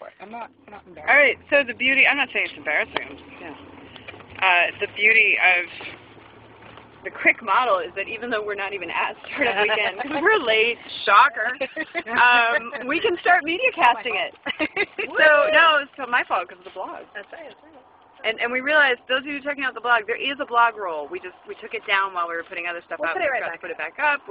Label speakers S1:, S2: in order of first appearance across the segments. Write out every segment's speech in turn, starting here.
S1: way. I'm not embarrassed.
S2: All right, so the beauty, I'm not saying it's embarrassing, I'm just, the beauty of the quick model is that even though we're not even at Startup Weekend, because we're late, shocker, we can start media casting it. No, it's my fault because of the blog.
S3: That's right, that's right.
S2: And we realized, those of you checking out the blog, there is a blog roll. We took it down while we were putting other stuff
S3: We'll
S2: up.
S3: put it
S2: We
S3: right
S2: forgot to
S3: back
S2: put it back up.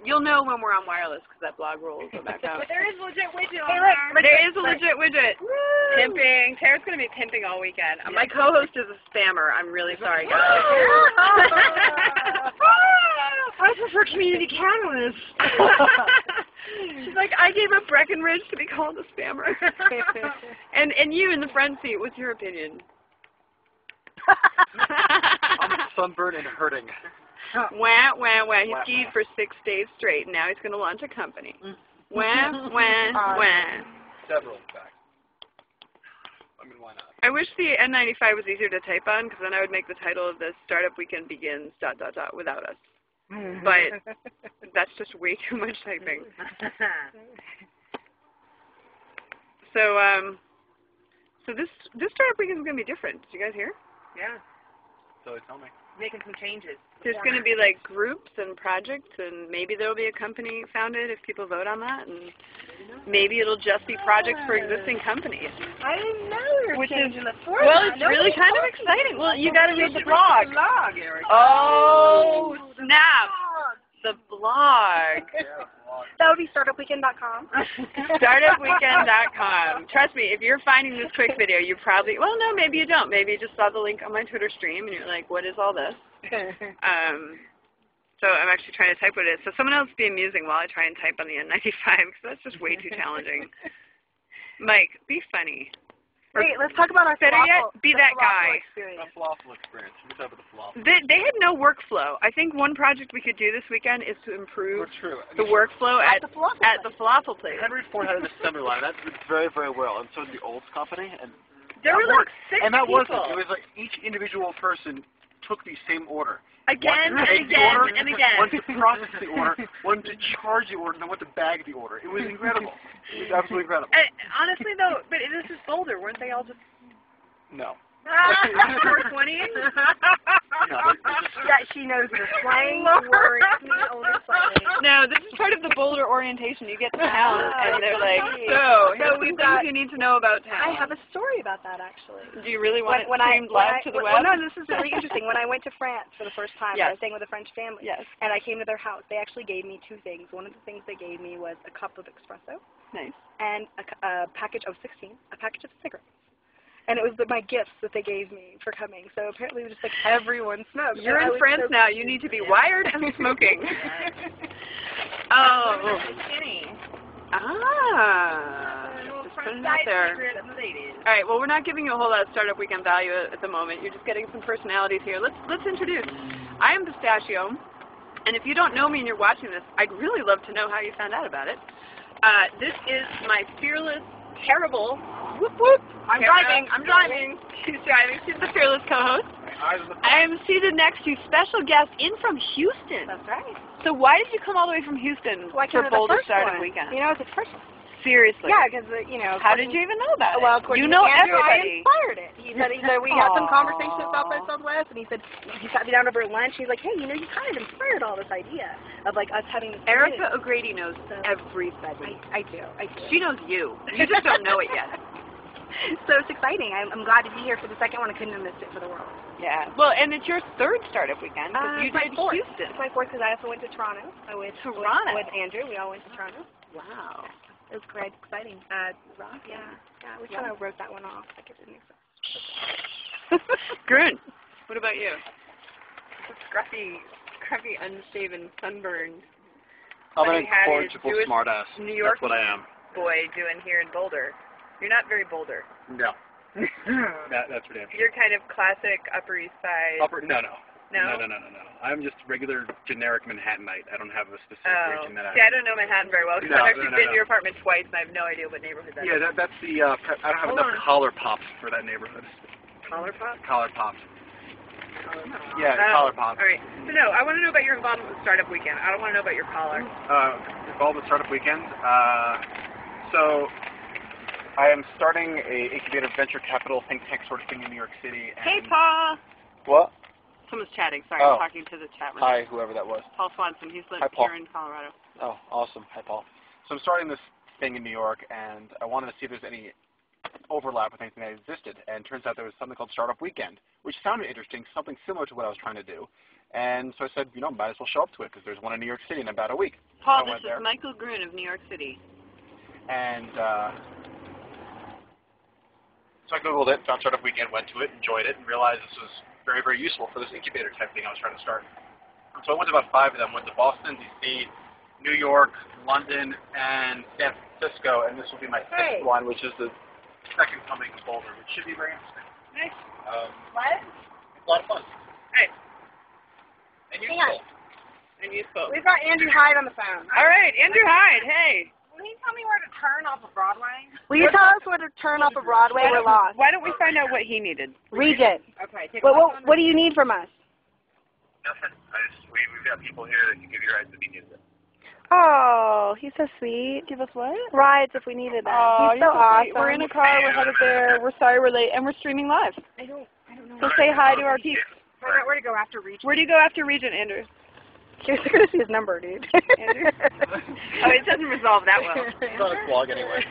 S2: You'll know when we're on wireless because that blog roll will go back up.
S3: But there is a legit widget
S2: Hey,
S3: on
S2: look,
S3: there.
S2: there is a legit widget. Woo! Pimping. Tara's going to be pimping all weekend. My co-host is a spammer. I'm really sorry, guys. I prefer community catalyst. She's like, I gave up Breckenridge to be called a spammer. and you in the front seat, what's your opinion?
S1: I'm sunburned and hurting.
S2: Wah, wah, wah. He skied for 6 days straight, and now he's going to launch a company. Wah, wah, wah.
S1: Several, in fact. I mean, why not?
S2: I wish the N95 was easier to type on, because then I would make the title of this Startup Weekend Begins ... without us. But that's just way too much typing. So this Startup Weekend is going to be different. Did you guys hear?
S3: Yeah.
S1: So tell me.
S3: Making some changes.
S2: There's going to be like groups and projects, and maybe there will be a company founded if people vote on that, and maybe it'll just be projects for existing companies.
S3: I didn't know we were changing the format.
S2: Well, it's really kind of exciting. Well, you got to read the blog. Oh, snap. The blog.
S3: That would be startupweekend.com.
S2: Startupweekend.com. Trust me, if you're finding this quick video, you probably, well, no, maybe you don't. Maybe you just saw the link on my Twitter stream, and you're like, what is all this? So I'm actually trying to type what it is. So someone else be amusing while I try and type on the N95, because that's just way too challenging. Mike, be funny.
S3: Wait, let's talk about our falafel.
S2: Be that guy.
S1: The falafel experience. What's up with the falafel?
S2: They had no workflow. I think one project we could do this weekend is to improve the workflow at the falafel place.
S1: Henry Ford had an assembly line. That did very, very well. And so did the Olds Company. And
S2: there were like 6
S1: and that
S2: people.
S1: It was like each individual person took the same order.
S2: Again and again and again.
S1: One to process the order, one to charge the order, and then one to bag the order. It was incredible. It was absolutely incredible.
S2: Honestly, though, but this is Boulder. Weren't they all just...
S1: No.
S2: 420?
S3: Yeah, she knows the slang words.
S2: No, this is part of the Boulder orientation. You get to town, and they're like, so here's some things you need to know about town.
S3: I have a story about that, actually.
S2: Do you really want it streamed live to the web?
S3: No, this is really interesting. When I went to France for the first time, I was staying with a French family, and I came to their house. They actually gave me 2 things. One of the things they gave me was a cup of espresso.
S2: Nice.
S3: And a package of 16, a package of cigarettes. And it was my gifts that they gave me for coming. So apparently just like everyone smokes.
S2: You're in France now. You need to be wired and smoking. Oh. Just putting it out there. All right, well, we're not giving you a whole lot of Startup Weekend value at the moment. You're just getting some personalities here. Let's introduce. I am Pistachio, and if you don't know me and you're watching this, I'd really love to know how you found out about it. This is my fearless, terrible, whoop whoop. I'm driving. She's driving. She's the fearless co-host. I am seated next to special guest in from Houston.
S3: That's right.
S2: So why did you come all the way from Houston for Boulder Startup Weekend?
S3: You know, it's a first.
S2: Seriously?
S3: Yeah, because, you know.
S2: How did you even know about it?
S3: Well, of course,
S2: you know
S3: Andrew,
S2: everybody.
S3: I inspired it. He said we had some conversation at South by Southwest, and he said, he sat me down over at lunch, he's like, hey, you know, you kind of inspired all this idea of, like, us having this
S2: Erica O'Grady knows everybody.
S3: I do.
S2: She knows you. You just don't know it yet.
S3: So it's exciting. I'm glad to be here for the second one. I couldn't have missed it for the world.
S2: Yeah. Well, and it's your 3rd Startup Weekend, because you did Houston.
S3: It's my 4th, because I also went to Toronto. I went with Andrew. We all went to Toronto.
S2: Wow.
S3: It was quite exciting. Yeah, we kind of wrote that one off. Like it didn't exist.
S2: Grun, what about you?
S4: Scruffy, unshaven, sunburned.
S1: I'm an incorrigible smartass.
S4: New York
S1: That's what I am.
S4: Boy doing here in Boulder. You're not very Boulder.
S1: No. That's for damn sure.
S4: You're kind of classic Upper East Side.
S1: No.
S4: No?
S1: No. I'm just regular, generic Manhattanite. I don't have a specific region that
S4: See, I don't know Manhattan very well, because I've actually been to your apartment twice, and I have no idea what neighborhood that is.
S1: Yeah, that's the, I don't have enough collar pops for that neighborhood.
S4: Collar pops?
S1: Collar pops. Yeah, collar pops.
S4: All right. So, no, I want to know about your involvement with Startup Weekend. I don't want to know about your collar.
S1: Involved with Startup Weekend? So, I am starting a incubator venture capital think tank sort of thing in New York City. And
S2: Hey, Paul.
S1: What?
S2: Someone's chatting. Sorry, I'm talking to the chat room.
S1: Hi, whoever that was.
S2: Paul Swanson. He's
S1: Hi, Paul.
S2: here in Colorado.
S1: Oh, awesome. Hi, Paul. So I'm starting this thing in New York, and I wanted to see if there's any overlap with anything that existed. And it turns out there was something called Startup Weekend, which sounded interesting, something similar to what I was trying to do. And so I said, you know, might as well show up to it because there's one in New York City in about a week.
S2: Paul, this is Michael Gruen of New York City.
S1: And so I Googled it, found Startup Weekend, went to it, enjoyed it, and realized this was very, very useful for this incubator type thing I was trying to start. And so I went to about 5 of them. Went to Boston, D.C., New York, London, and San Francisco, and this will be my 6th one, which is the second coming of Boulder, which should be very interesting.
S2: Nice.
S3: What?
S1: It's a lot of fun.
S2: Nice.
S1: And useful.
S2: And useful.
S3: We've got Andrew Hyde on the phone.
S2: All right, Andrew Hyde, hey.
S3: Will you tell me where to turn off of Broadway? Will you tell us where to turn off of Broadway? We're lost.
S2: Why don't we find out what he needed?
S3: Regent.
S2: Okay.
S3: What do you need from us?
S1: Nothing. We've got people here that can give you rides if you need it.
S3: Oh, he's so sweet.
S2: Give us what?
S3: Rides if we needed them.
S2: Oh,
S3: he's so awesome.
S2: We're in a car. We're headed there. We're sorry we're late, and we're streaming live.
S3: I don't know.
S2: So say hi to our peeps.
S3: Find out where to go after Regent.
S2: Where do you go after Regent, Andrew?
S3: Here's going to see his number, dude.
S2: Andrew? Oh, it doesn't resolve that well.
S1: It's on his blog anyway.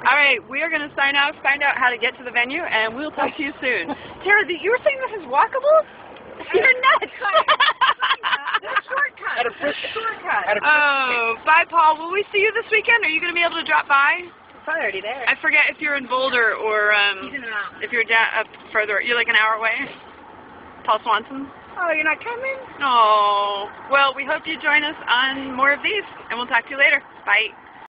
S2: All right, we are going to sign off, find out how to get to the venue, and we'll talk to you soon. Tara, you were saying this is walkable? You're nuts.
S3: Shortcut. Shortcut.
S2: Oh, bye, Paul. Will we see you this weekend? Are you going to be able to drop by?
S3: It's probably already there.
S2: I forget if you're in Boulder or if you're up further. You're like an hour away? Paul Swanson?
S3: Oh, you're not coming?
S2: Oh. Well, we hope you join us on more of these, and we'll talk to you later. Bye.